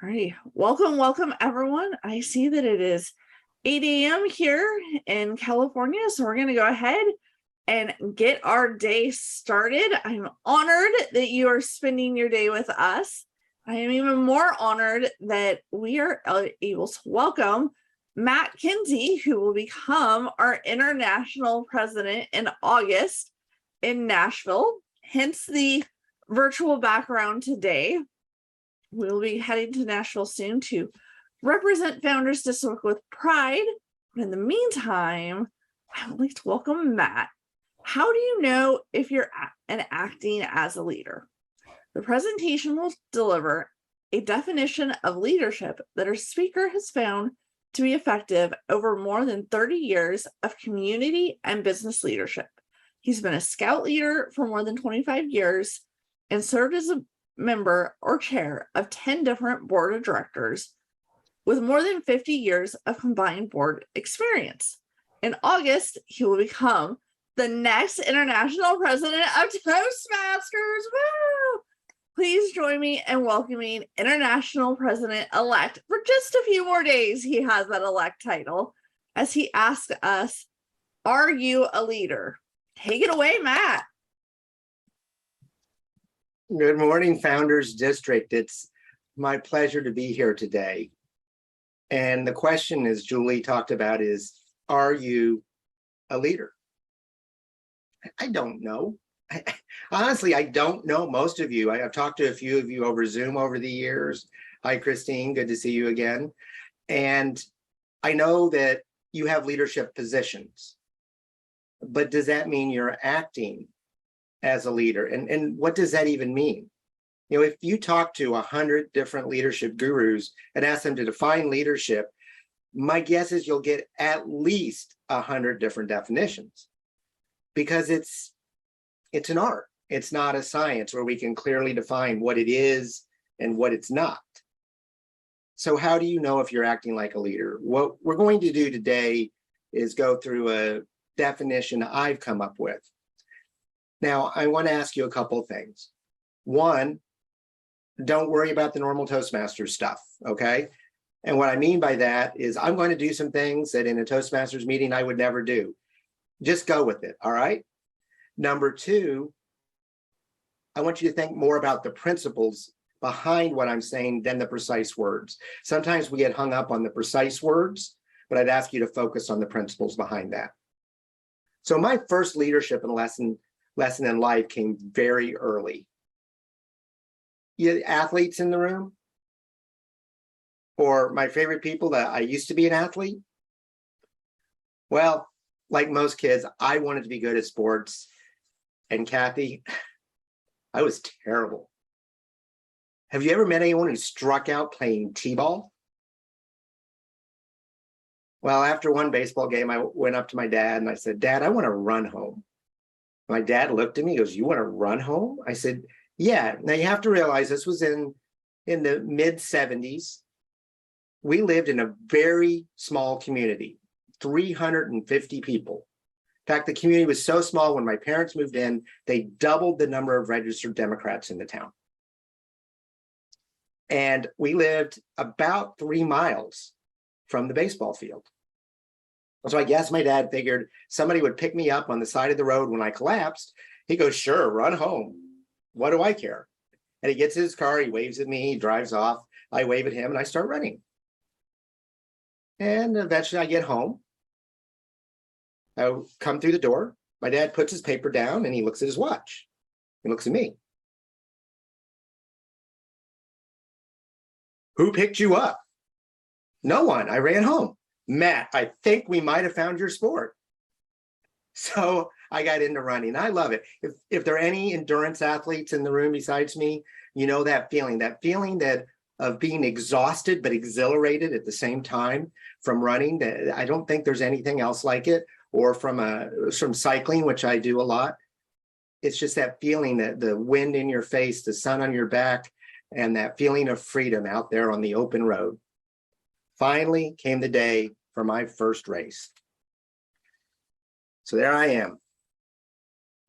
All right, welcome everyone. I see that it is 8 a.m. here in California, so we're going to go ahead and get our day started. I'm honored that you are spending your day with us. I am even more honored that we are able to welcome Matt Kinsey, who will become our international president in August in Nashville, hence the virtual background today. We'll be heading to Nashville soon to represent Founders District with pride. But in the meantime, I would like to welcome Matt. How do you know if you're acting as a leader? The presentation will deliver a definition of leadership that our speaker has found to be effective over more than 30 years of community and business leadership. He's been a scout leader for more than 25 years and served as a member or chair of 10 different board of directors with more than 50 years of combined board experience. In August, he will become the next international president of Toastmasters. Woo! Please join me in welcoming international president-elect for just a few more days. He has that elect title as he asks us, are you a leader? Take it away, Matt. Good morning, Founders District. It's my pleasure to be here today. And the question, as Julie talked about, is, are you a leader? I don't know. Honestly, I don't know most of you. I've talked to a few of you over Zoom over the years. Hi, Christine. Good to see you again. And I know that you have leadership positions. But does that mean you're acting as a leader? And what does that even mean? You know, if you talk to 100 different leadership gurus and ask them to define leadership, my guess is you'll get at least 100 different definitions, because it's an art. It's not a science where we can clearly define what it is and what it's not. So how do you know if you're acting like a leader? What we're going to do today is go through a definition I've come up with. Now, I want to ask you a couple of things. One, don't worry about the normal Toastmasters stuff, okay? And what I mean by that is I'm going to do some things that in a Toastmasters meeting I would never do. Just go with it, all right? Number two, I want you to think more about the principles behind what I'm saying than the precise words. Sometimes we get hung up on the precise words, but I'd ask you to focus on the principles behind that. So my first leadership and lesson in life came very early. You athletes in the room? Or my favorite people that I used to be an athlete? Well, like most kids, I wanted to be good at sports. And Kathy, I was terrible. Have you ever met anyone who struck out playing t-ball? Well, after one baseball game, I went up to my dad and I said, Dad, I want to run home. My dad looked at me, he goes, you want to run home? I said, yeah. Now you have to realize this was in the mid 70s. We lived in a very small community, 350 people. In fact, the community was so small when my parents moved in, they doubled the number of registered Democrats in the town. And we lived about 3 miles from the baseball field. So I guess my dad figured somebody would pick me up on the side of the road when I collapsed. He goes, sure, run home. What do I care? And he gets in his car, he waves at me, he drives off. I wave at him and I start running. And eventually I get home. I come through the door. My dad puts his paper down and he looks at his watch. He looks at me. Who picked you up? No one. I ran home. Matt, I think we might have found your sport. So I got into running. I love it. If there are any endurance athletes in the room besides me, you know that feeling that of being exhausted but exhilarated at the same time from running. I don't think there's anything else like it, or from cycling, which I do a lot. It's just that feeling, that the wind in your face, the sun on your back, and that feeling of freedom out there on the open road. Finally came the day for my first race. So there I am.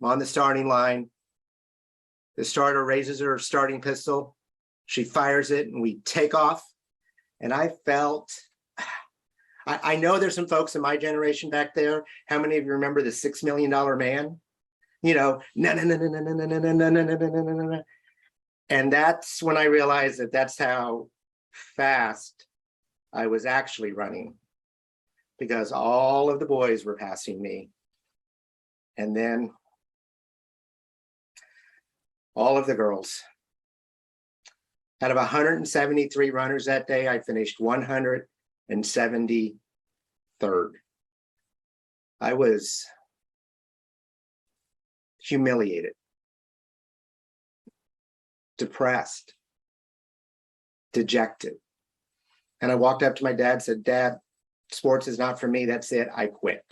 I'm on the starting line. The starter raises her starting pistol. She fires it and we take off. And I felt, I know there's some folks in my generation back there. How many of you remember the $6 Million Man? You know, no, no, no, no, no, no, no, no, no, no, no, no, no, no, no. And that's when I realized that that's how fast I was actually running, because all of the boys were passing me. And then all of the girls. Out of 173 runners that day, I finished 173rd. I was humiliated, depressed, dejected. And I walked up to my dad and said, Dad, sports is not for me. That's it. I quit.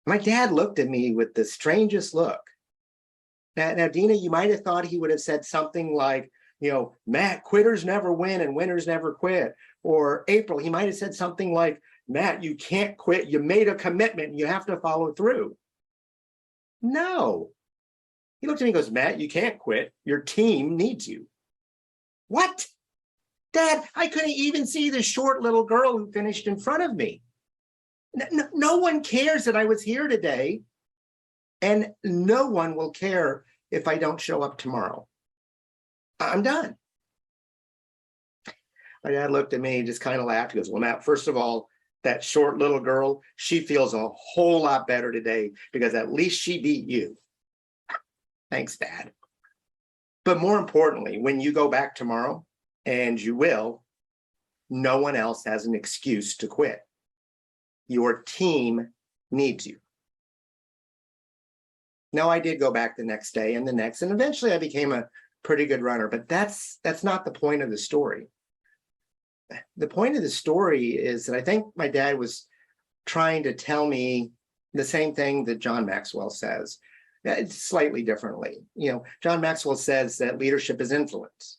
My dad looked at me with the strangest look. Now, Dina, you might have thought he would have said something like, you know, Matt, quitters never win and winners never quit. Or April, he might have said something like, Matt, you can't quit. You made a commitment and you have to follow through. No. He looked at me and goes, Matt, you can't quit. Your team needs you. What? Dad, I couldn't even see the short little girl who finished in front of me. No one cares that I was here today. And no one will care if I don't show up tomorrow. I'm done. My dad looked at me, just kind of laughed. He goes, well, Matt, first of all, that short little girl, she feels a whole lot better today because at least she beat you. Thanks, Dad. But more importantly, when you go back tomorrow, and you will, no one else has an excuse to quit. Your team needs you. Now, I did go back the next day and the next, and eventually I became a pretty good runner, but that's not the point of the story. The point of the story is that I think my dad was trying to tell me the same thing that John Maxwell says, slightly differently. You know, John Maxwell says that leadership is influence.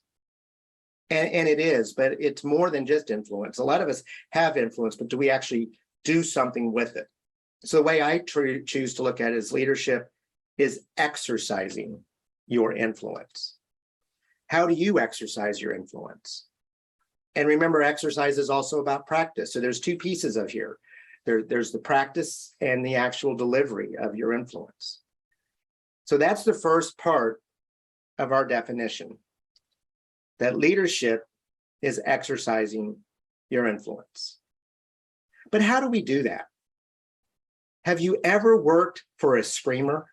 And it is, but it's more than just influence. A lot of us have influence, but do we actually do something with it? So the way I choose to look at it is leadership is exercising your influence. How do you exercise your influence? And remember, exercise is also about practice. So there's two pieces of here. There's the practice and the actual delivery of your influence. So that's the first part of our definition, that leadership is exercising your influence. But how do we do that? Have you ever worked for a screamer?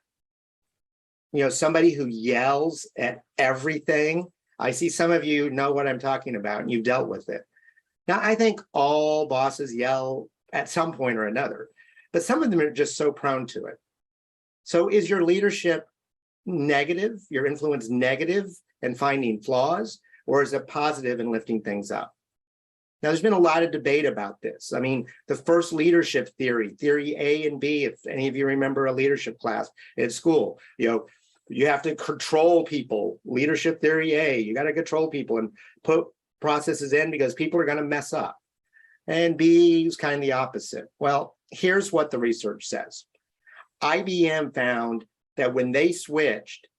You know, somebody who yells at everything. I see some of you know what I'm talking about and you've dealt with it. Now, I think all bosses yell at some point or another, but some of them are just so prone to it. So is your leadership negative, your influence negative and finding flaws, or is it positive and lifting things up? Now, there's been a lot of debate about this. I mean, the first leadership theory A and B, if any of you remember a leadership class at school, you know, you have to control people. Leadership theory A, you got to control people and put processes in because people are going to mess up. And B is kind of the opposite. Well, here's what the research says. IBM found that when they switched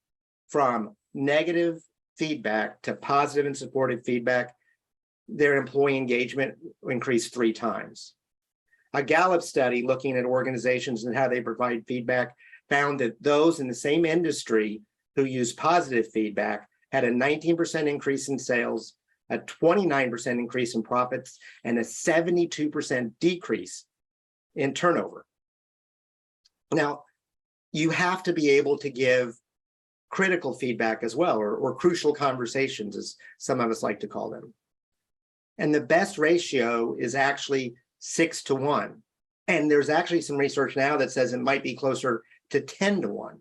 from negative feedback to positive and supportive feedback, their employee engagement increased 3 times. A Gallup study looking at organizations and how they provide feedback found that those in the same industry who use positive feedback had a 19% increase in sales, a 29% increase in profits, and a 72% decrease in turnover. Now, you have to be able to give critical feedback as well, or crucial conversations, as some of us like to call them. And the best ratio is actually 6-to-1. And there's actually some research now that says it might be closer to 10-to-1.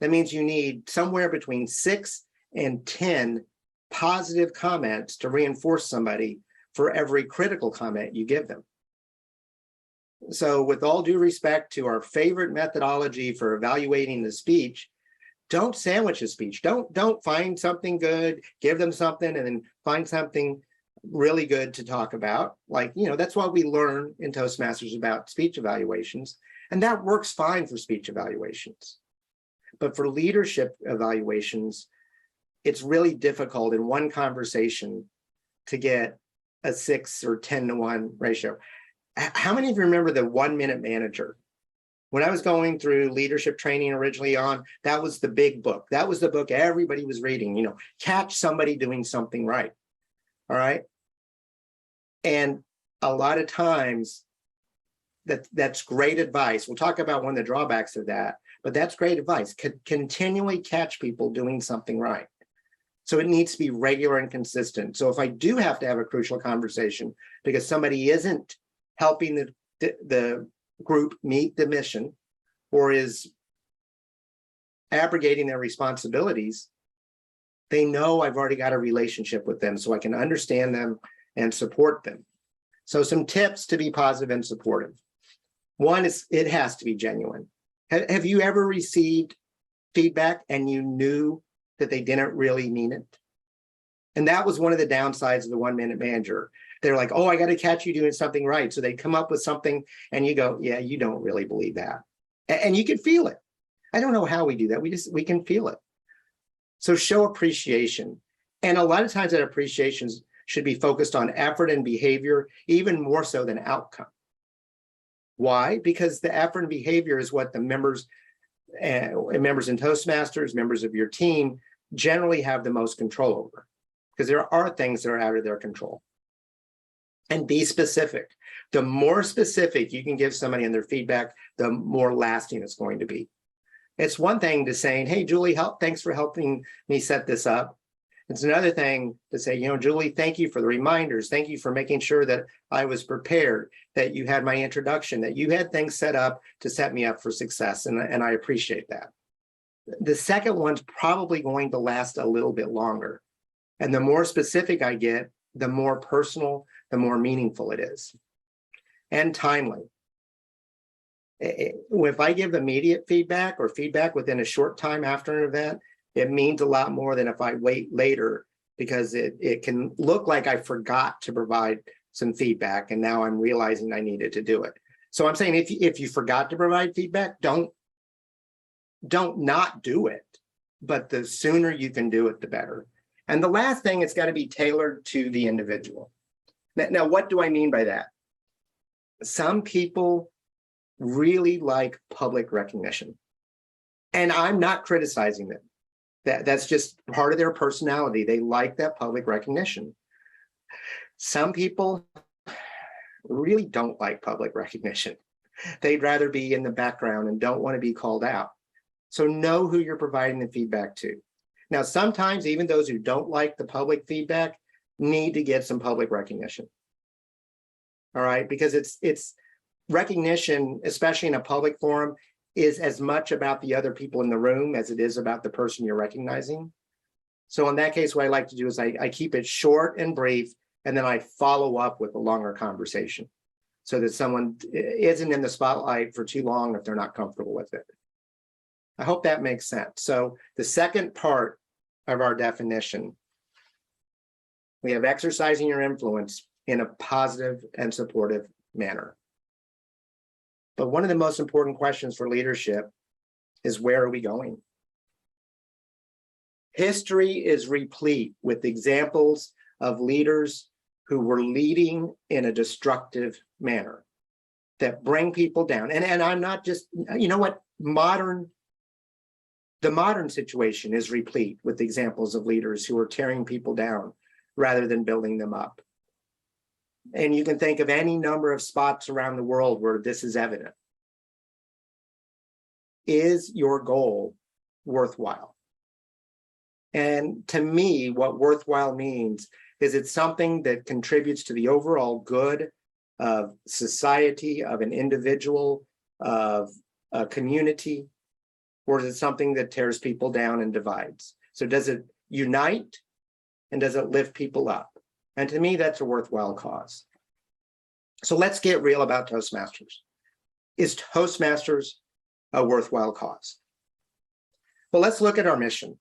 That means you need somewhere between 6 and 10 positive comments to reinforce somebody for every critical comment you give them. So with all due respect to our favorite methodology for evaluating the speech, don't sandwich a speech. Don't find something good, give them something, and then find something really good to talk about. Like, you know, that's what we learn in Toastmasters about speech evaluations. And that works fine for speech evaluations. But for leadership evaluations, it's really difficult in one conversation to get a 6 or 10 to 1 ratio. How many of you remember the 1 Minute Manager? When I was going through leadership training originally on, that was the big book. That was the book everybody was reading, catch somebody doing something right. All right. And a lot of times that's great advice. We'll talk about one of the drawbacks of that, but that's great advice. Continually catch people doing something right. So it needs to be regular and consistent. So if I do have to have a crucial conversation because somebody isn't helping the group meet the mission or is abrogating their responsibilities, they know I've already got a relationship with them so I can understand them and support them. So some tips to be positive and supportive. One is it has to be genuine. Have you ever received feedback and you knew that they didn't really mean it? And that was one of the downsides of the 1 Minute Manager. They're like, oh, I got to catch you doing something right. So they come up with something and you go, yeah, you don't really believe that. And you can feel it. I don't know how we do that. We can feel it. So show appreciation. And a lot of times that appreciation should be focused on effort and behavior, even more so than outcome. Why? Because the effort and behavior is what the members in Toastmasters, members of your team generally have the most control over, because there are things that are out of their control. And be specific. The more specific you can give somebody in their feedback, the more lasting it's going to be. It's one thing to saying, hey, Julie, thanks for helping me set this up. It's another thing to say, Julie, thank you for the reminders. Thank you for making sure that I was prepared, that you had my introduction, that you had things set up to set me up for success. And I appreciate that. The second one's probably going to last a little bit longer. And the more specific I get, the more personal, the more meaningful it is. And timely. If I give immediate feedback or feedback within a short time after an event, it means a lot more than if I wait later, because it can look like I forgot to provide some feedback and now I'm realizing I needed to do it. So I'm saying if you forgot to provide feedback, don't not do it, but the sooner you can do it, the better. And the last thing, it's got to be tailored to the individual. Now, what do I mean by that? Some people really like public recognition, and I'm not criticizing them. That's just part of their personality. They like that public recognition. Some people really don't like public recognition. They'd rather be in the background and don't want to be called out. So know who you're providing the feedback to. Now, sometimes even those who don't like the public feedback need to get some public recognition. All right, because it's recognition, especially in a public forum, is as much about the other people in the room as it is about the person you're recognizing. So in that case, what I like to do is I keep it short and brief, and then I follow up with a longer conversation so that someone isn't in the spotlight for too long if they're not comfortable with it. I hope that makes sense. So the second part of our definition, we have exercising your influence in a positive and supportive manner. But one of the most important questions for leadership is, where are we going? History is replete with examples of leaders who were leading in a destructive manner that bring people down. And I'm not just, what, the modern situation is replete with examples of leaders who are tearing people down rather than building them up. And you can think of any number of spots around the world where this is evident. Is your goal worthwhile? And to me, what worthwhile means is it's something that contributes to the overall good of society, of an individual, of a community, or is it something that tears people down and divides? So does it unite and does it lift people up? And to me, that's a worthwhile cause. So let's get real about Toastmasters. Is Toastmasters a worthwhile cause? Well, let's look at our mission.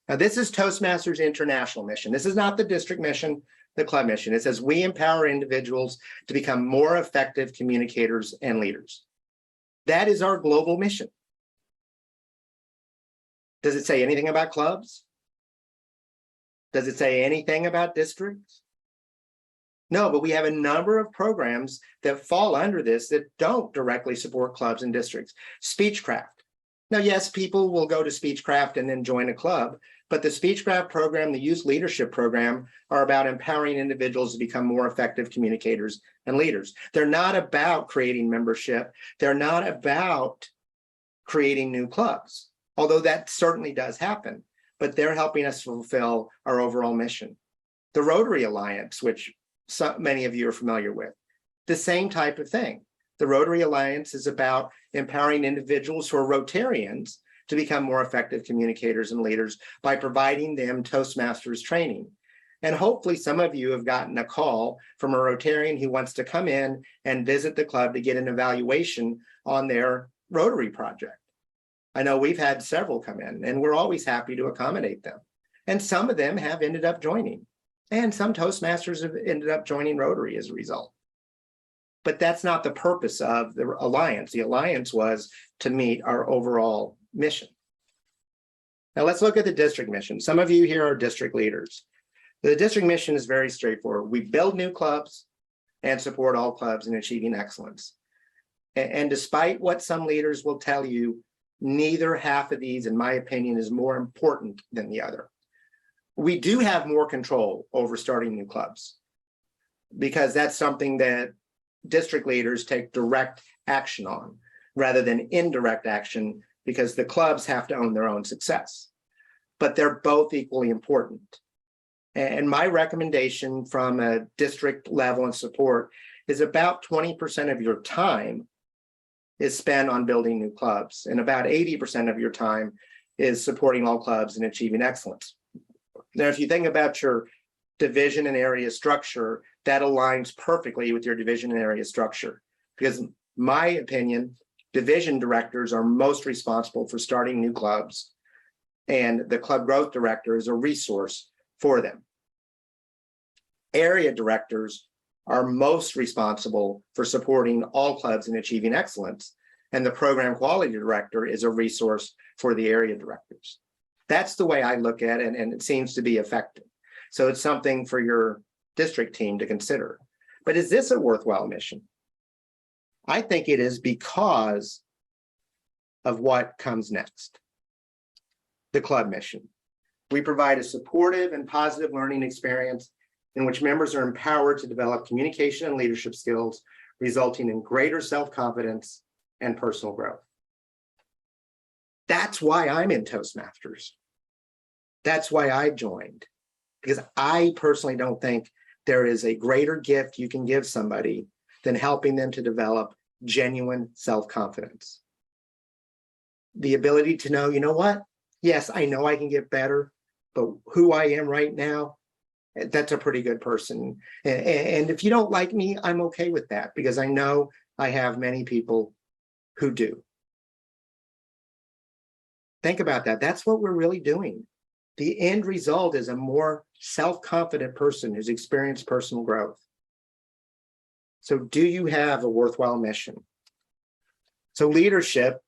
Now, this is Toastmasters International mission. This is not the district mission, the club mission. It says we empower individuals to become more effective communicators and leaders. That is our global mission. Does it say anything about clubs? Does it say anything about districts? No, but we have a number of programs that fall under this that don't directly support clubs and districts. Speechcraft. Now, yes, people will go to Speechcraft and then join a club, but the Speechcraft program, the Youth Leadership Program, are about empowering individuals to become more effective communicators and leaders. They're not about creating membership. They're not about creating new clubs, although that certainly does happen, but they're helping us fulfill our overall mission. The Rotary Alliance, which many of you are familiar with, the same type of thing. The Rotary Alliance is about empowering individuals who are Rotarians to become more effective communicators and leaders by providing them Toastmasters training. And hopefully some of you have gotten a call from a Rotarian who wants to come in and visit the club to get an evaluation on their Rotary project. I know we've had several come in, and we're always happy to accommodate them. And some of them have ended up joining. And some Toastmasters have ended up joining Rotary as a result. But that's not the purpose of the Alliance. The Alliance was to meet our overall mission. Now let's look at the district mission. Some of you here are district leaders. The district mission is very straightforward. We build new clubs and support all clubs in achieving excellence. And despite what some leaders will tell you, neither half of these, in my opinion, is more important than the other. We do have more control over starting new clubs because that's something that district leaders take direct action on rather than indirect action because the clubs have to own their own success. But they're both equally important. And my recommendation from a district level and support is about 20% of your time is spent on building new clubs, and about 80% of your time is supporting all clubs and achieving excellence. Now, if you think about your division and area structure, that aligns perfectly with your division and area structure. Because in my opinion, division directors are most responsible for starting new clubs, and the club growth director is a resource for them. Area directors are most responsible for supporting all clubs and achieving excellence, and the program quality director is a resource for the area directors. That's the way I look at it, and it seems to be effective. So it's something for your district team to consider. But is this a worthwhile mission? I think it is because of what comes next. The club mission. We provide a supportive and positive learning experience in which members are empowered to develop communication and leadership skills, resulting in greater self-confidence and personal growth. That's why I'm in Toastmasters. That's why I joined, because I personally don't think there is a greater gift you can give somebody than helping them to develop genuine self-confidence. The ability to know, you know what? Yes, I know I can get better, but who I am right now, that's a pretty good person. And if you don't like me, I'm okay with that because I know I have many people who do. Think about that. That's what we're really doing. The end result is a more self-confident person who's experienced personal growth. So do you have a worthwhile mission? So leadership,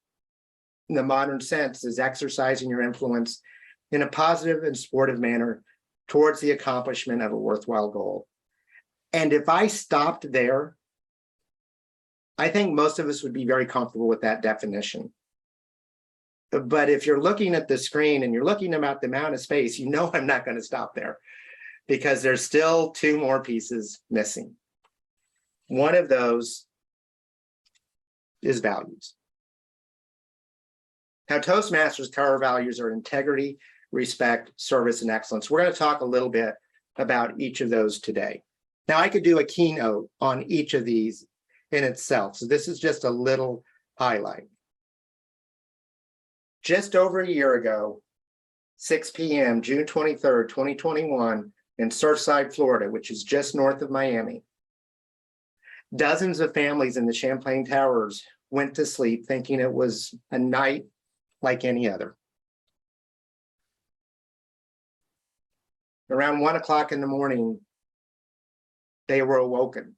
in the modern sense, is exercising your influence in a positive and supportive manner towards the accomplishment of a worthwhile goal. And if I stopped there, I think most of us would be very comfortable with that definition. But if you're looking at the screen and you're looking about the amount of space, you know I'm not going to stop there because there's still two more pieces missing. One of those is values. Now, Toastmasters' core values are integrity, respect, service, and excellence. We're going to talk a little bit about each of those today. Now, I could do a keynote on each of these in itself. So this is just a little highlight. Just over a year ago, 6 p.m., June 23rd, 2021, in Surfside, Florida, which is just north of Miami, dozens of families in the Champlain Towers went to sleep thinking it was a night like any other. Around 1 o'clock in the morning, they were awoken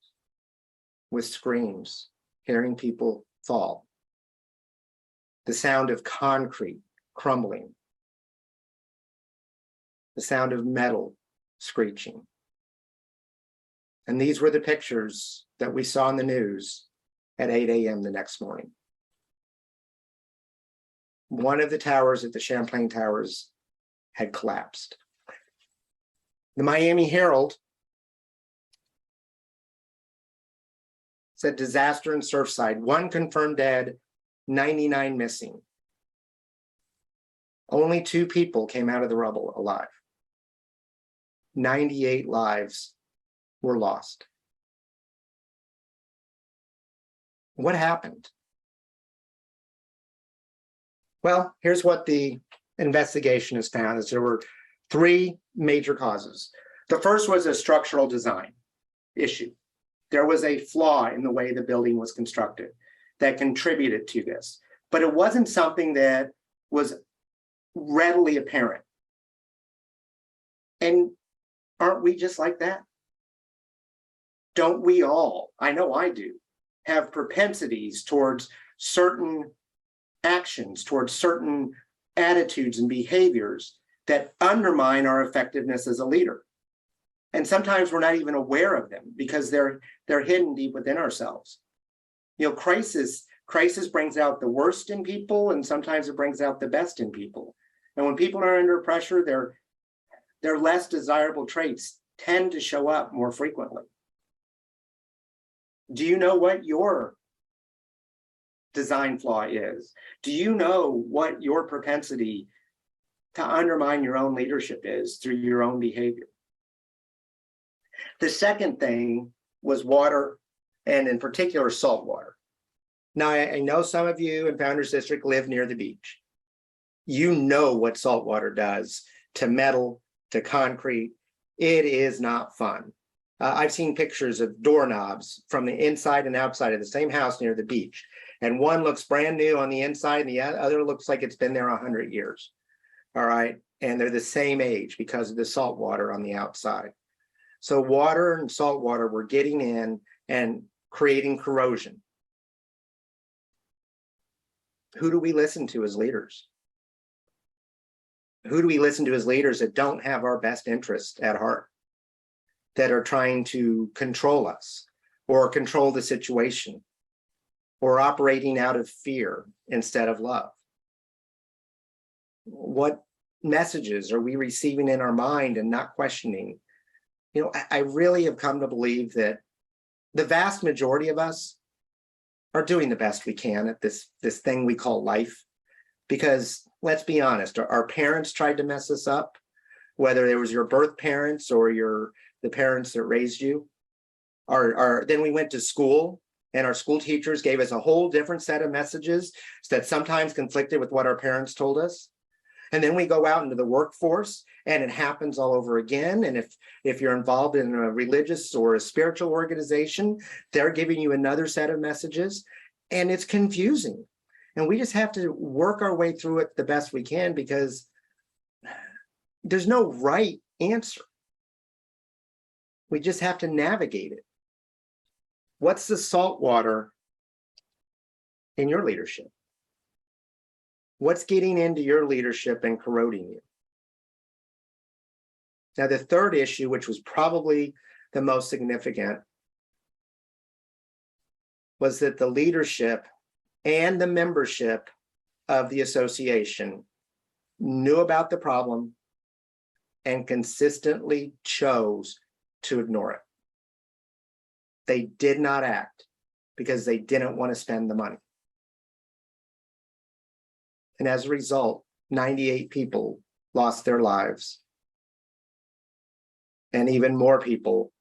with screams, hearing people fall. The sound of concrete crumbling the sound of metal screeching. And these were the pictures that we saw in the news at 8 a.m. the next morning. One of the towers at the Champlain Towers had collapsed. The Miami Herald said disaster in Surfside, 1 confirmed dead, 99 missing. Only 2 people came out of the rubble alive. 98 lives were lost. What happened? Well, here's what the investigation has found, is there were 3 major causes. The first was a structural design issue. There was a flaw in the way the building was constructed that contributed to this, but it wasn't something that was readily apparent. And aren't we just like that? Don't we all, I know I do, have propensities towards certain actions, towards certain attitudes and behaviors that undermine our effectiveness as a leader? And sometimes we're not even aware of them because they're hidden deep within ourselves. You know, crisis brings out the worst in people, and sometimes it brings out the best in people. And when people are under pressure, their less desirable traits tend to show up more frequently. Do you know what your design flaw is? Do you know what your propensity to undermine your own leadership is through your own behavior? The second thing was water, and in particular, salt water. Now, I know some of you in Founders District live near the beach. You know what salt water does to metal, to concrete. It is not fun. I've seen pictures of doorknobs from the inside and outside of the same house near the beach. And one looks brand new on the inside, and the other looks like it's been there 100 years. All right. And they're the same age because of the salt water on the outside. So water and salt water were getting in and creating corrosion. Who do we listen to as leaders? Who do we listen to as leaders that don't have our best interest at heart, that are trying to control us or control the situation, or operating out of fear instead of love? What messages are we receiving in our mind and not questioning? You know, I really have come to believe that the vast majority of us are doing the best we can at this thing we call life. Because let's be honest, our parents tried to mess us up, whether it was your birth parents or the parents that raised you. Then we went to school, and our school teachers gave us a whole different set of messages that sometimes conflicted with what our parents told us. And then we go out into the workforce, and it happens all over again. And if you're involved in a religious or a spiritual organization, they're giving you another set of messages, and it's confusing. And we just have to work our way through it the best we can, because there's no right answer. We just have to navigate it. What's the salt water in your leadership? What's getting into your leadership and corroding you? Now, the third issue, which was probably the most significant, was that the leadership and the membership of the association knew about the problem and consistently chose to ignore it. They did not act because they didn't want to spend the money. And as a result, 98 people lost their lives. And even more people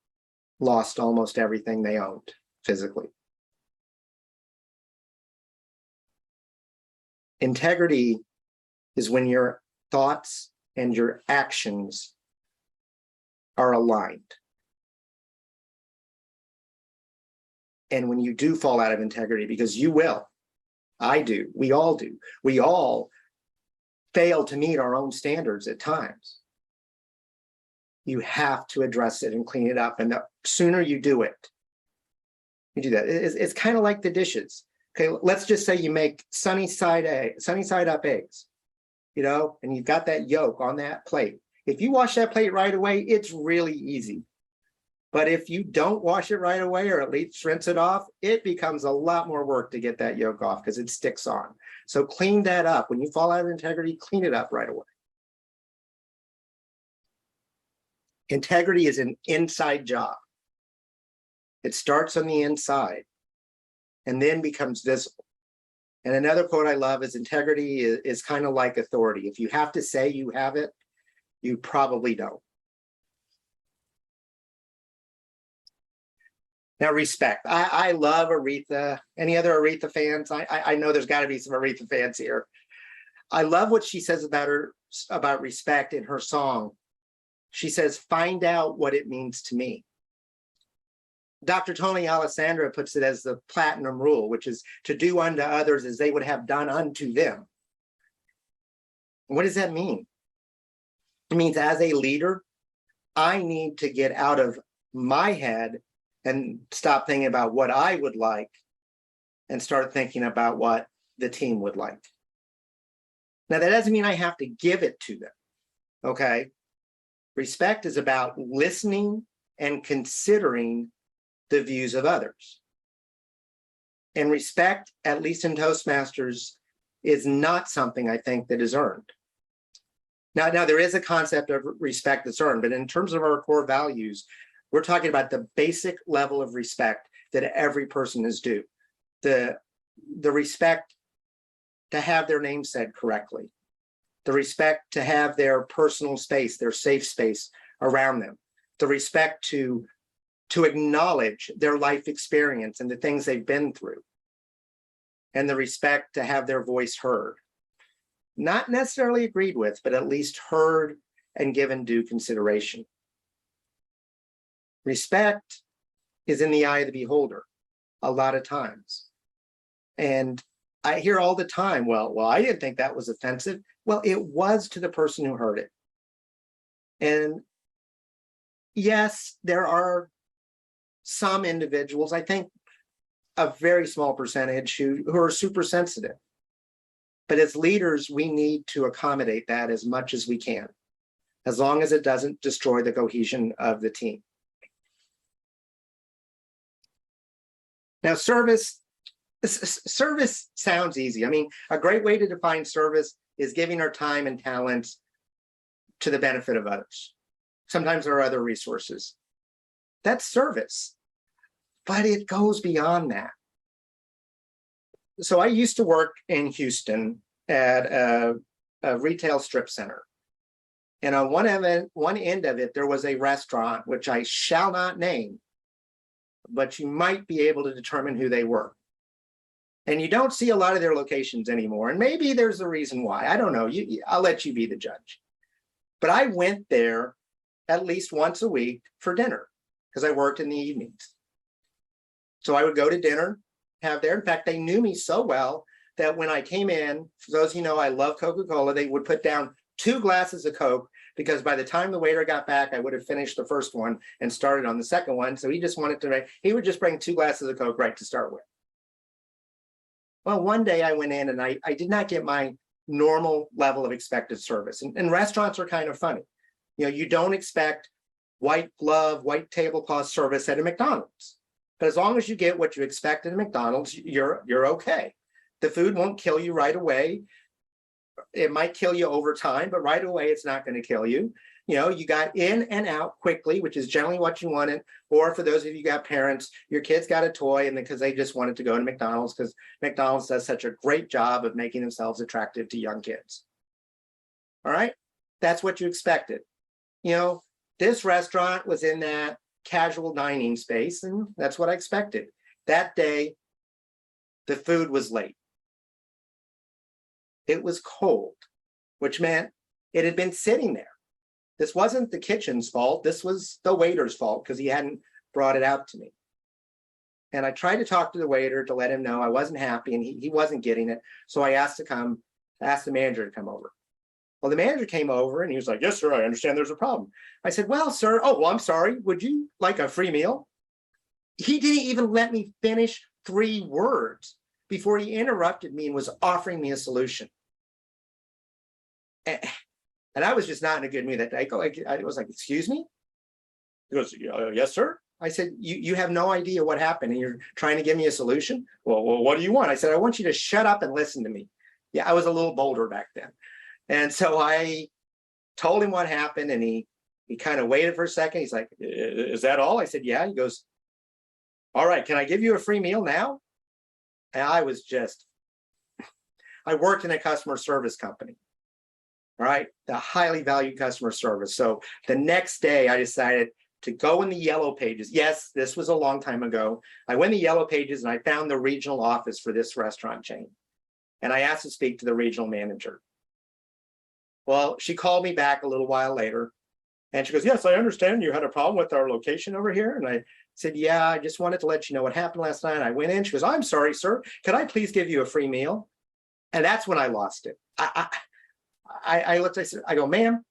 lost almost everything they owned physically. Integrity is when your thoughts and your actions are aligned. And when you do fall out of integrity, because you will, I do, we all do, we all fail to meet our own standards at times. You have to address it and clean it up. And the sooner you do it, you do that. It's kind of like the dishes. Okay, let's just say you make sunny side up eggs, you know, and you've got that yolk on that plate. If you wash that plate right away, it's really easy. But if you don't wash it right away, or at least rinse it off, it becomes a lot more work to get that yolk off because it sticks on. So clean that up. When you fall out of integrity, clean it up right away. Integrity is an inside job. It starts on the inside and then becomes visible. And another quote I love is integrity is kind of like authority. If you have to say you have it, you probably don't. Now, respect. I love Aretha. Any other Aretha fans? I know there's got to be some Aretha fans here. I love what she says about respect in her song. She says, "Find out what it means to me." Dr. Tony Alessandra puts it as the platinum rule, which is to do unto others as they would have done unto them. What does that mean? It means as a leader, I need to get out of my head and stop thinking about what I would like and start thinking about what the team would like. Now, that doesn't mean I have to give it to them, okay? Respect is about listening and considering the views of others. And respect, at least in Toastmasters, is not something I think that is earned. Now there is a concept of respect that's earned, but in terms of our core values, we're talking about the basic level of respect that every person is due. The respect to have their name said correctly, the respect to have their personal space, their safe space around them, the respect to acknowledge their life experience and the things they've been through, and the respect to have their voice heard. Not necessarily agreed with, but at least heard and given due consideration. Respect is in the eye of the beholder a lot of times. And I hear all the time, well, I didn't think that was offensive. Well, it was to the person who heard it. And yes, there are some individuals, I think a very small percentage, who are super sensitive. But as leaders, we need to accommodate that as much as we can, as long as it doesn't destroy the cohesion of the team. Now, service sounds easy. I mean, a great way to define service is giving our time and talents to the benefit of others. Sometimes there are other resources. That's service, but it goes beyond that. So I used to work in Houston at a retail strip center. And on one end of it, there was a restaurant, which I shall not name, but you might be able to determine who they were. And you don't see a lot of their locations anymore. And maybe there's a reason why. I don't know. I'll let you be the judge. But I went there at least once a week for dinner because I worked in the evenings. So I would go to dinner, have there. In fact, they knew me so well that when I came in, for those of you know, I love Coca-Cola, they would put down 2 glasses of Coke because by the time the waiter got back, I would have finished the first one and started on the second one. So he would just bring 2 glasses of Coke right to start with. Well, one day I went in and I did not get my normal level of expected service. And restaurants are kind of funny. You know, you don't expect white glove, white tablecloth service at a McDonald's. But as long as you get what you expect at a McDonald's, you're okay. The food won't kill you right away. It might kill you over time, but right away, it's not going to kill you. You know, you got in and out quickly, which is generally what you wanted. Or for those of you who got parents, your kids got a toy and because they just wanted to go to McDonald's because McDonald's does such a great job of making themselves attractive to young kids. All right, that's what you expected. You know, this restaurant was in that casual dining space, and that's what I expected. That day, the food was late. It was cold, which meant it had been sitting there. This wasn't the kitchen's fault. This was the waiter's fault because he hadn't brought it out to me. And I tried to talk to the waiter to let him know I wasn't happy and he wasn't getting it. So I asked the manager to come over. Well, the manager came over and he was like, "Yes, sir, I understand there's a problem." I said, "Well, sir, I'm sorry. Would you like a free meal?" He didn't even let me finish 3 words before he interrupted me and was offering me a solution. And I was just not in a good mood that day. I was like, excuse me? He goes, yes, sir. I said, you have no idea what happened and you're trying to give me a solution? Well, what do you want? I said, I want you to shut up and listen to me. Yeah, I was a little bolder back then. And so I told him what happened, and he kind of waited for a second. He's like, is that all? I said, yeah. He goes, all right, can I give you a free meal now? And I worked in a customer service company. All right, the highly valued customer service. So the next day I decided to go in the yellow pages. Yes, this was a long time ago. I went in the yellow pages and I found the regional office for this restaurant chain. And I asked to speak to the regional manager. Well, she called me back a little while later and she goes, yes, I understand you had a problem with our location over here. And I said, yeah, I just wanted to let you know what happened last night. I went in, she goes, I'm sorry, sir. Could I please give you a free meal? And that's when I lost it. I looked, I go, ma'am,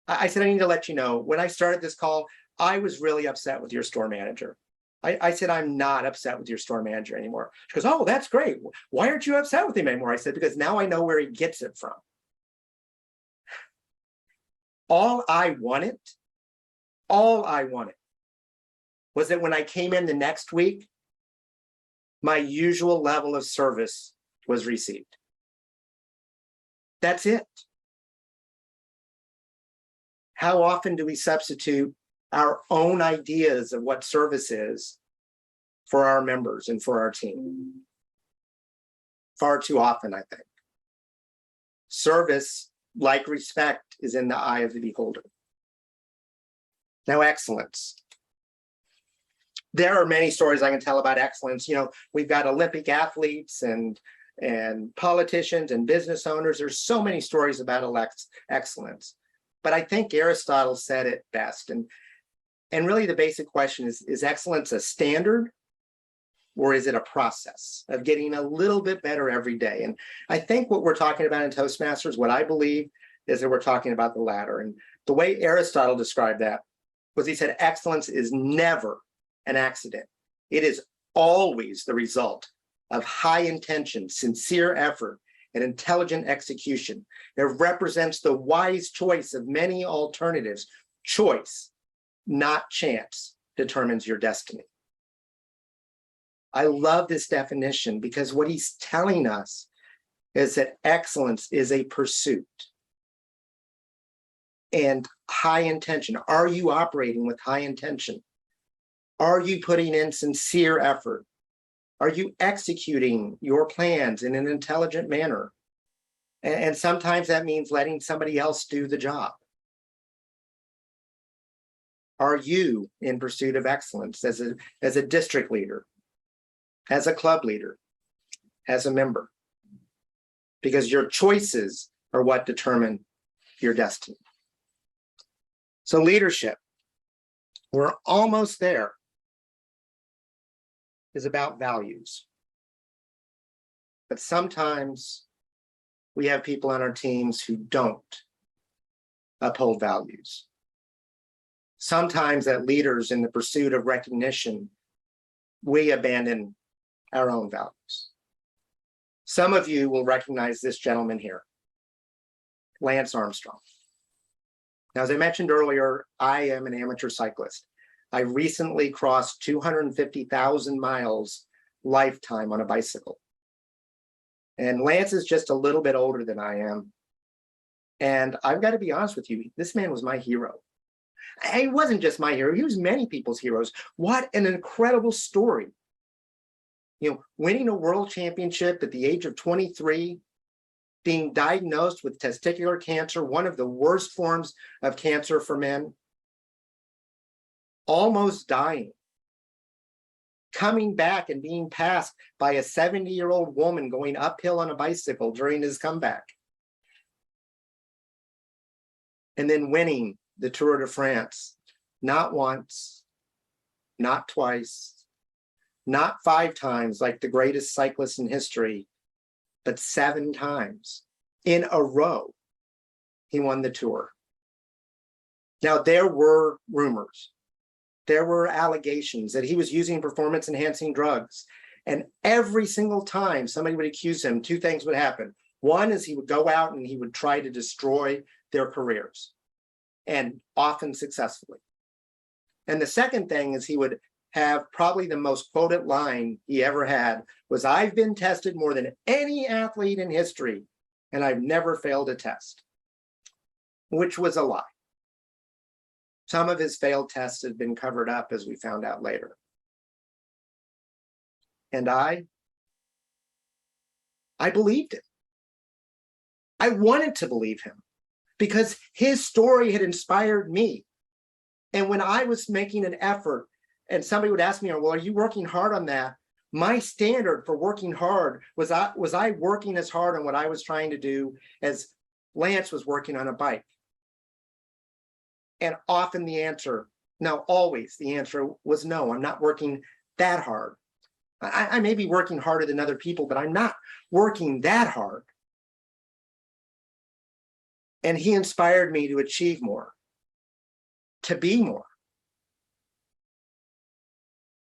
I said, I need to let you know, when I started this call, I was really upset with your store manager. I said, I'm not upset with your store manager anymore. She goes, oh, that's great. Why aren't you upset with him anymore? I said, because now I know where he gets it from. All I wanted was that when I came in the next week, my usual level of service was received. That's it. How often do we substitute our own ideas of what service is for our members and for our team? Far too often, I think. Service, like respect, is in the eye of the beholder. Now, excellence. There are many stories I can tell about excellence. You know, we've got Olympic athletes and politicians and business owners. There's so many stories about excellence. But I think Aristotle said it best. And really the basic question is excellence a standard, or is it a process of getting a little bit better every day? And I think what we're talking about in Toastmasters, what I believe is that we're talking about the latter. And the way Aristotle described that was he said, excellence is never an accident. It is always the result of high intention, sincere effort, and intelligent execution. It represents the wise choice of many alternatives. Choice, not chance, determines your destiny. I love this definition because what he's telling us is that excellence is a pursuit and high intention. Are you operating with high intention? Are you putting in sincere effort? Are you executing your plans in an intelligent manner? And sometimes that means letting somebody else do the job. Are you in pursuit of excellence as a district leader, as a club leader, as a member? Because your choices are what determine your destiny. So leadership, we're almost there, is about values. But sometimes we have people on our teams who don't uphold values. Sometimes as leaders in the pursuit of recognition, we abandon our own values. Some of you will recognize this gentleman here, Lance Armstrong. Now, as I mentioned earlier, I am an amateur cyclist. I recently crossed 250,000 miles lifetime on a bicycle. And Lance is just a little bit older than I am. And I've got to be honest with you, this man was my hero. He wasn't just my hero, he was many people's heroes. What an incredible story. You know, winning a world championship at the age of 23, being diagnosed with testicular cancer, one of the worst forms of cancer for men, almost dying, coming back and being passed by a 70-year-old woman going uphill on a bicycle during his comeback, and then winning the Tour de France, not once, not twice, not 5 times like the greatest cyclist in history, but 7 times in a row, he won the Tour. Now, there were rumors, there were allegations that he was using performance-enhancing drugs. And every single time somebody would accuse him, 2 things would happen. One is he would go out and he would try to destroy their careers, and often successfully. And the second thing is he would have probably the most quoted line he ever had was, "I've been tested more than any athlete in history, and I've never failed a test," which was a lie. Some of his failed tests had been covered up, as we found out later. And I believed it. I wanted to believe him because his story had inspired me. And when I was making an effort and somebody would ask me, "Well, are you working hard on that?" My standard for working hard was I working as hard on what I was trying to do as Lance was working on a bike? And often the answer, no, always the answer was no, I'm not working that hard. I may be working harder than other people, but I'm not working that hard. And he inspired me to achieve more, to be more.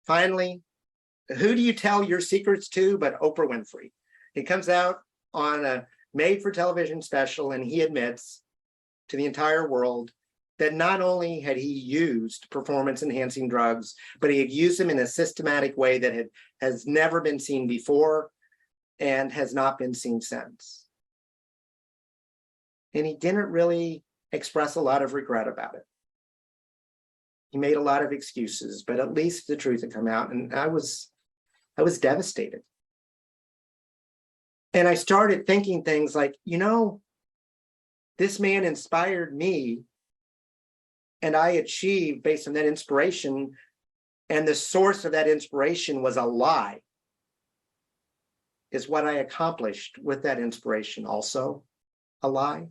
Finally, who do you tell your secrets to but Oprah Winfrey? He comes out on a made-for-television special and he admits to the entire world that not only had he used performance-enhancing drugs, but he had used them in a systematic way that has never been seen before and has not been seen since. And he didn't really express a lot of regret about it. He made a lot of excuses, but at least the truth had come out, and I was devastated. And I started thinking things like, this man inspired me, and I achieved based on that inspiration, and the source of that inspiration was a lie. Is what I accomplished with that inspiration also a lie?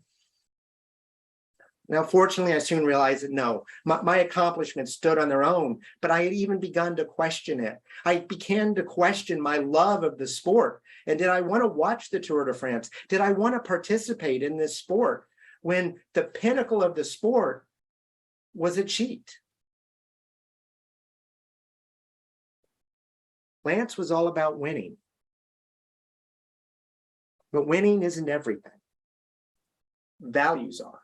Now, fortunately, I soon realized that no, my accomplishments stood on their own, but I had even begun to question it. I began to question my love of the sport. And did I want to watch the Tour de France? Did I want to participate in this sport when the pinnacle of the sport was a cheat? Lance was all about winning. But winning isn't everything. Values are.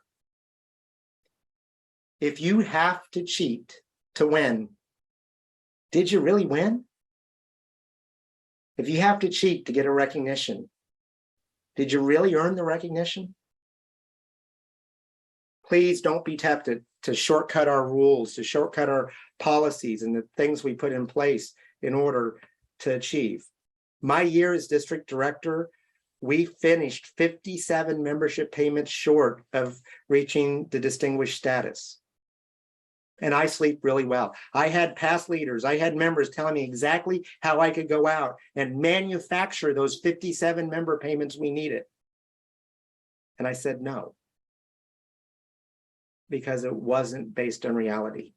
If you have to cheat to win, did you really win? If you have to cheat to get a recognition, did you really earn the recognition? Please don't be tempted to shortcut our rules, to shortcut our policies and the things we put in place in order to achieve. My year as district director, we finished 57 membership payments short of reaching the distinguished status. And I sleep really well. I had past leaders, I had members telling me exactly how I could go out and manufacture those 57 member payments we needed. And I said no, because it wasn't based on reality.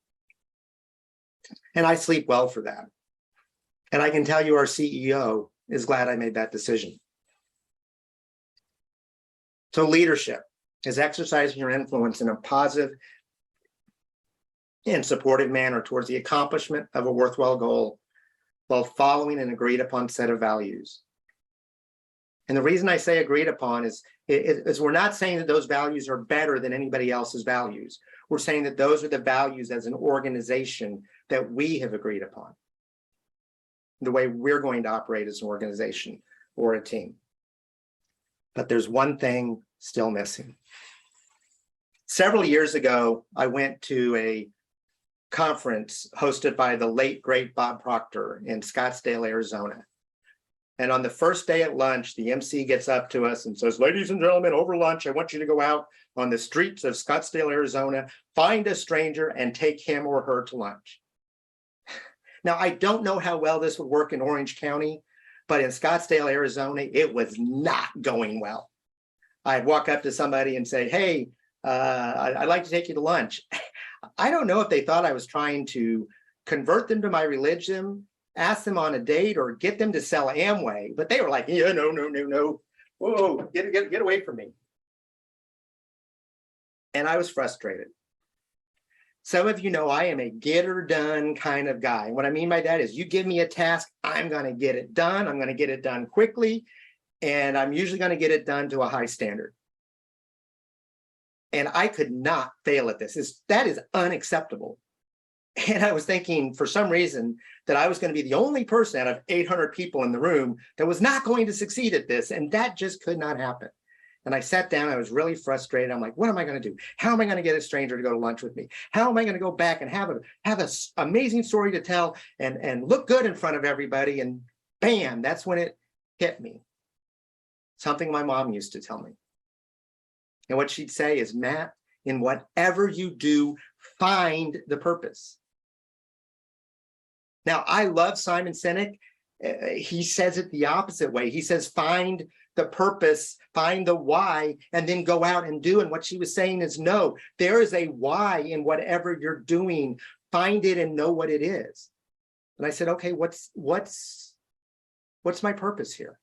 And I sleep well for that. And I can tell you our CEO is glad I made that decision. So leadership is exercising your influence in a positive and supportive manner towards the accomplishment of a worthwhile goal while following an agreed upon set of values. And the reason I say agreed upon is we're not saying that those values are better than anybody else's values. We're saying that those are the values as an organization that we have agreed upon, the way we're going to operate as an organization or a team. But there's one thing still missing. Several years ago, I went to a conference hosted by the late, great Bob Proctor in Scottsdale, Arizona. And on the first day at lunch, the MC gets up to us and says, "Ladies and gentlemen, over lunch, I want you to go out on the streets of Scottsdale, Arizona, find a stranger and take him or her to lunch." Now, I don't know how well this would work in Orange County, but in Scottsdale, Arizona, it was not going well. I'd walk up to somebody and say, "Hey, I'd like to take you to lunch." I don't know if they thought I was trying to convert them to my religion, ask them on a date, or get them to sell Amway, but they were like, "Yeah, no. Whoa, get away from me." And I was frustrated. Some of you know I am a get her done kind of guy. What I mean by that is you give me a task, I'm going to get it done. I'm going to get it done quickly, and I'm usually going to get it done to a high standard. And I could not fail at this. That is unacceptable. And I was thinking for some reason that I was going to be the only person out of 800 people in the room that was not going to succeed at this. And that just could not happen. And I sat down, I was really frustrated. I'm like, what am I going to do? How am I going to get a stranger to go to lunch with me? How am I going to go back and have an amazing story to tell and look good in front of everybody? And bam, that's when it hit me. Something my mom used to tell me. And what she'd say is, Matt, in whatever you do, find the purpose. Now, I love Simon Sinek. He says it the opposite way. He says, find the purpose, find the why, and then go out and do. And what she was saying is, no, there is a why in whatever you're doing. Find it and know what it is. And I said, okay, what's my purpose here?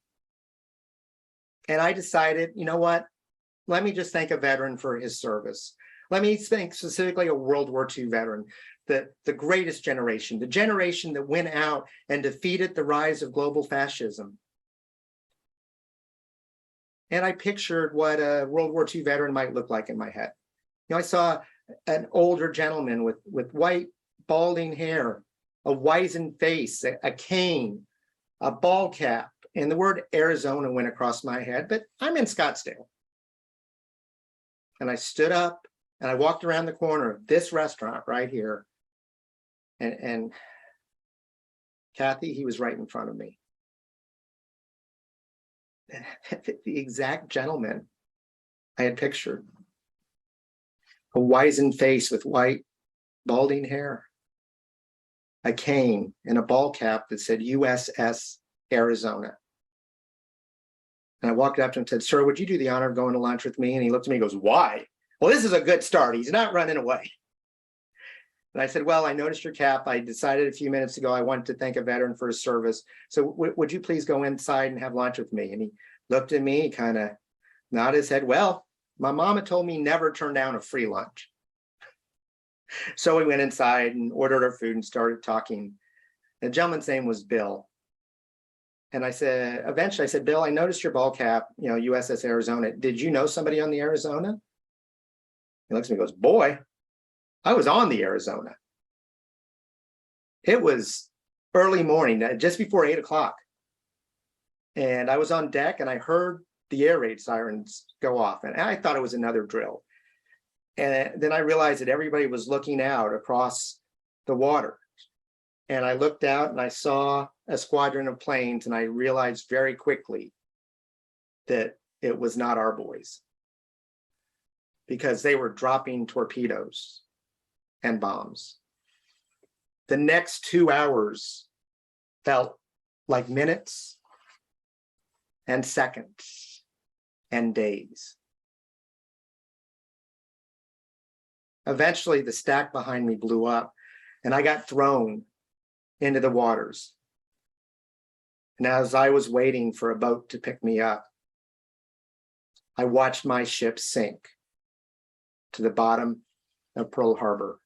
And I decided, you know what? Let me just thank a veteran for his service. Let me think specifically a World War II veteran, the greatest generation, the generation that went out and defeated the rise of global fascism. And I pictured what a World War II veteran might look like in my head. You know, I saw an older gentleman with white balding hair, a wizened face, a cane, a ball cap, and the word Arizona went across my head, but I'm in Scottsdale. And I stood up and I walked around the corner of this restaurant right here. And Kathy, he was right in front of me. The exact gentleman I had pictured. A wizened face with white balding hair, a cane and a ball cap that said USS Arizona. And I walked up to him and said, sir, would you do the honor of going to lunch with me? And he looked at me and goes, why? Well, this is a good start. He's not running away. And I said, well, I noticed your cap. I decided a few minutes ago I wanted to thank a veteran for his service. So would you please go inside and have lunch with me? And he looked at me, kind of nodded his head. Well, my mama told me never turn down a free lunch. So we went inside and ordered our food and started talking. The gentleman's name was Bill. And I said, eventually I said, Bill, I noticed your ball cap, you know, USS Arizona. Did you know somebody on the Arizona? He looks at me and goes, boy, I was on the Arizona. It was early morning, just before 8 o'clock. And I was on deck and I heard the air raid sirens go off. And I thought it was another drill. And then I realized that everybody was looking out across the water. And I looked out and I saw a squadron of planes, and I realized very quickly that it was not our boys, because they were dropping torpedoes and bombs. The next 2 hours felt like minutes and seconds and days. Eventually, the stack behind me blew up and I got thrown into the waters. And as I was waiting for a boat to pick me up, I watched my ship sink to the bottom of Pearl Harbor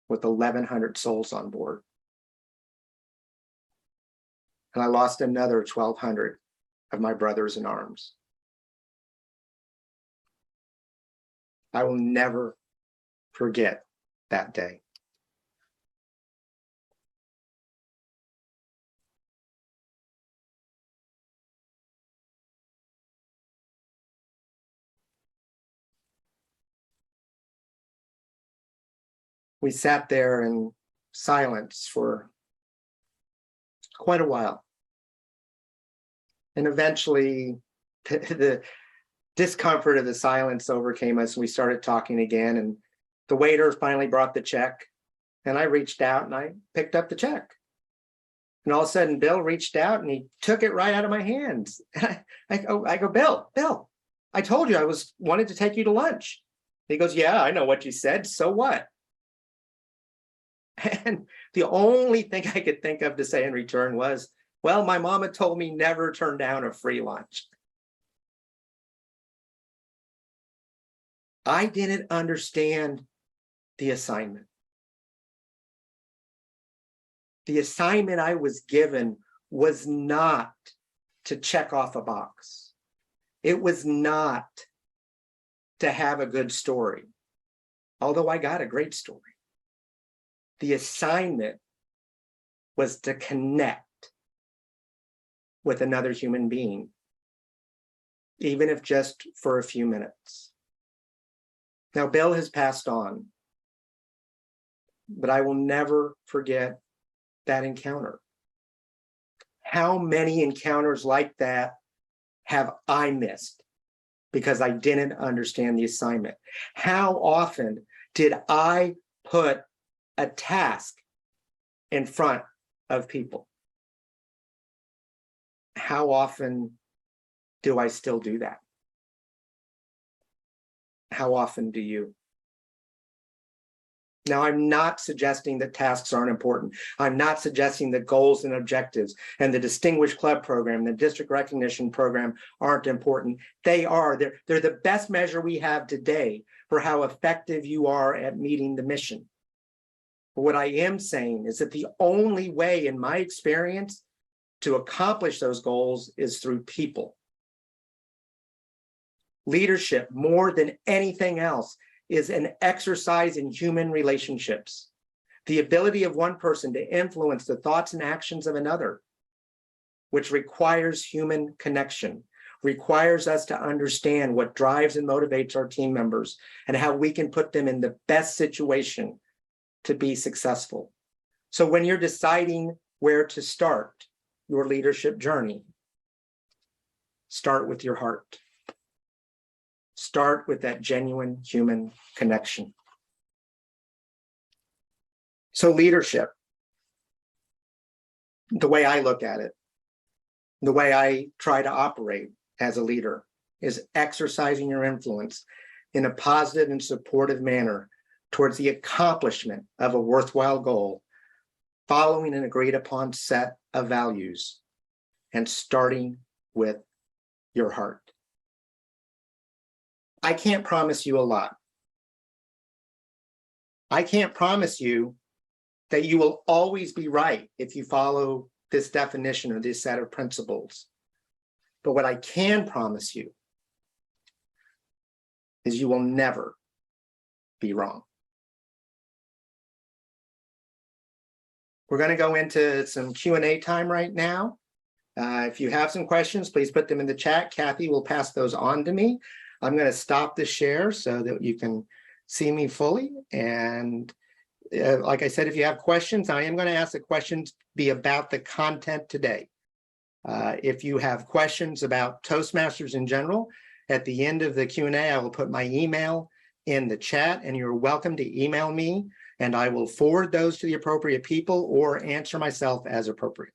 with 1,100 souls on board. And I lost another 1,200 of my brothers in arms. I will never forget that day. We sat there in silence for quite a while. And eventually the discomfort of the silence overcame us. We started talking again, and the waiter finally brought the check, and I reached out and I picked up the check. And all of a sudden Bill reached out and he took it right out of my hands. And I go, Bill, I told you I wanted to take you to lunch. He goes, yeah, I know what you said. So what? And the only thing I could think of to say in return was, well, my mama told me never turn down a free lunch. I didn't understand the assignment. The assignment I was given was not to check off a box. It was not to have a good story, although I got a great story. The assignment was to connect with another human being, even if just for a few minutes. Now, Bill has passed on, but I will never forget that encounter. How many encounters like that have I missed because I didn't understand the assignment? How often did I put a task in front of people? How often do I still do that? How often do you? Now, I'm not suggesting that tasks aren't important. I'm not suggesting that goals and objectives and the Distinguished Club program, the district recognition program aren't important. They are. They're the best measure we have today for how effective you are at meeting the mission. But what I am saying is that the only way, in my experience, to accomplish those goals is through people. Leadership, more than anything else, is an exercise in human relationships. The ability of one person to influence the thoughts and actions of another, which requires human connection, requires us to understand what drives and motivates our team members and how we can put them in the best situation to be successful. So when you're deciding where to start your leadership journey, start with your heart. Start with that genuine human connection. So leadership, the way I look at it, the way I try to operate as a leader, is exercising your influence in a positive and supportive manner towards the accomplishment of a worthwhile goal, following an agreed upon set of values, and starting with your heart. I can't promise you a lot. I can't promise you that you will always be right if you follow this definition or this set of principles. But what I can promise you is you will never be wrong. We're going to go into some Q&A time right now. If you have some questions, please put them in the chat. Kathy will pass those on to me. I'm going to stop the share so that you can see me fully. And like I said, if you have questions, I am going to ask the questions be about the content today. If you have questions about Toastmasters in general, at the end of the Q&A, I will put my email in the chat, and you're welcome to email me, and I will forward those to the appropriate people or answer myself as appropriate.